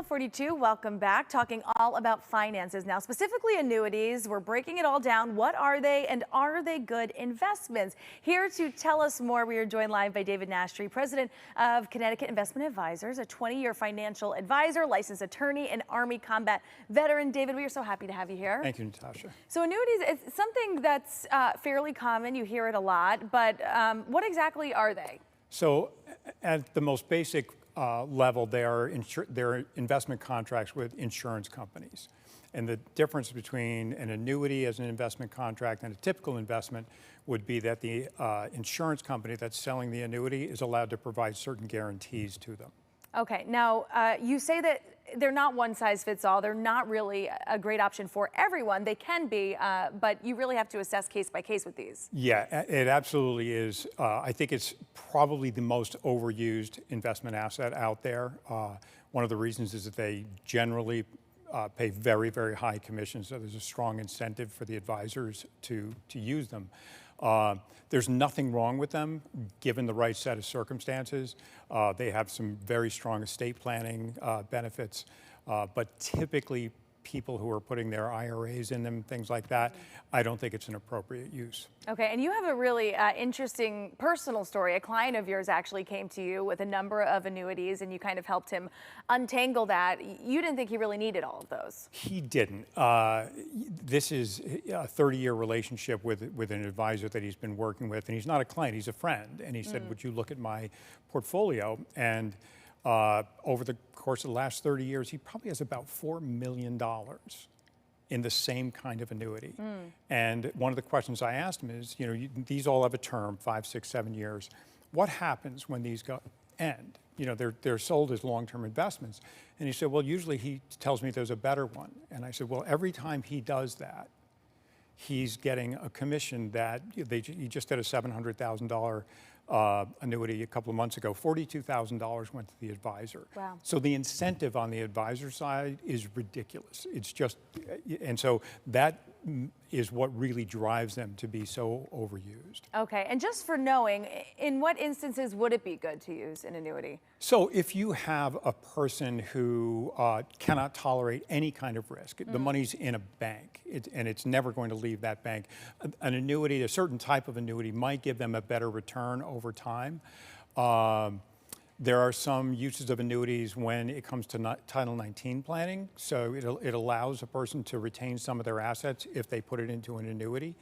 42, welcome back. Talking all about finances now, specifically annuities. We're breaking it all down. What are they, and are they good investments? Here to tell us more, we are joined live by David Nastry, president of Connecticut Investment Advisors, a 20-year financial advisor, licensed attorney, and Army combat veteran. David, we are so happy to have you here. Thank you, Natasha. So annuities, it's something that's fairly common. You hear it a lot, but what exactly are they? So at the most basic level, they're investment contracts with insurance companies. And the difference between an annuity as an investment contract and a typical investment would be that the insurance company that's selling the annuity is allowed to provide certain guarantees to them. Okay, now you say that they're not one size fits all. They're not really a great option for everyone. They can be, but you really have to assess case by case with these. Yeah, it absolutely is. I think it's probably the most overused investment asset out there. One of the reasons is that they generally pay very, very high commissions, so there's a strong incentive for the advisors to use them. There's nothing wrong with them, given the right set of circumstances. They have some very strong estate planning benefits, but typically people who are putting their IRAs in them, things like that, I don't think it's an appropriate use. Okay, and you have a really interesting personal story. A client of yours actually came to you with a number of annuities, and you kind of helped him untangle that. You didn't think he really needed all of those. He didn't. This is a 30-year relationship with an advisor that he's been working with, and he's not a client, he's a friend. And he said, would you look at my portfolio? And over the course of the last 30 years, he probably has about $4 million in the same kind of annuity. And one of the questions I asked him is, these all have a term, 5, 6, 7 years. What happens when these end? They're sold as long-term investments. And he said, well, usually he tells me there's a better one. And I said, well, every time he does that, he's getting a commission that he just did a $700,000 annuity a couple of months ago. $42,000 went to the advisor. Wow. So the incentive on the advisor side is ridiculous. It's just, and so that is what really drives them to be so overused. Okay, and just for knowing, in what instances would it be good to use an annuity? So if you have a person who cannot tolerate any kind of risk, the money's in a bank, and it's never going to leave that bank. An annuity, a certain type of annuity, might give them a better return over time. There are some uses of annuities when it comes to Title 19 planning. So it allows a person to retain some of their assets if they put it into an annuity.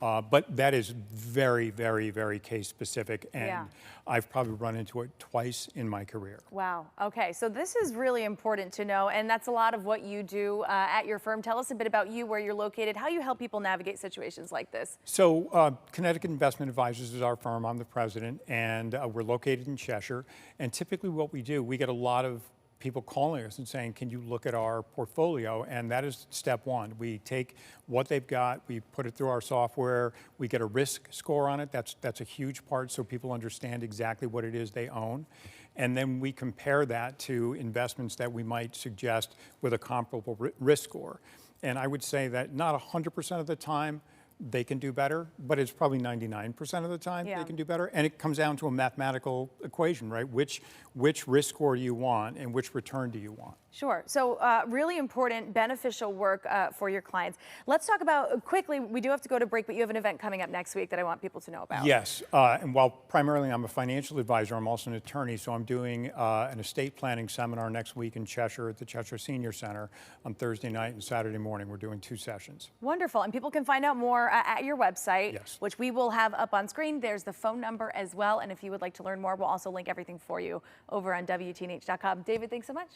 But that is very, very, very case specific, and I've probably run into it twice in my career. Wow. Okay, so this is really important to know, and that's a lot of what you do at your firm. Tell us a bit about you, where you're located, how you help people navigate situations like this. So Connecticut Investment Advisors is our firm. I'm the president, and we're located in Cheshire. And typically what we do, we get a lot of people calling us and saying, can you look at our portfolio? And that is step one. We take what they've got, we put it through our software, we get a risk score on it. That's a huge part, so people understand exactly what it is they own. And then we compare that to investments that we might suggest with a comparable risk score. And I would say that not 100% of the time they can do better, but it's probably 99% of the time they can do better. And it comes down to a mathematical equation, right? Which risk score do you want and which return do you want? Sure. So really important, beneficial work for your clients. Let's talk about, quickly, we do have to go to break, but you have an event coming up next week that I want people to know about. Yes. And while primarily I'm a financial advisor, I'm also an attorney. So I'm doing an estate planning seminar next week in Cheshire at the Cheshire Senior Center on Thursday night and Saturday morning. We're doing 2 sessions. Wonderful. And people can find out more at your website, which we will have up on screen. There's the phone number as well. And if you would like to learn more, we'll also link everything for you over on WTNH.com. David, thanks so much.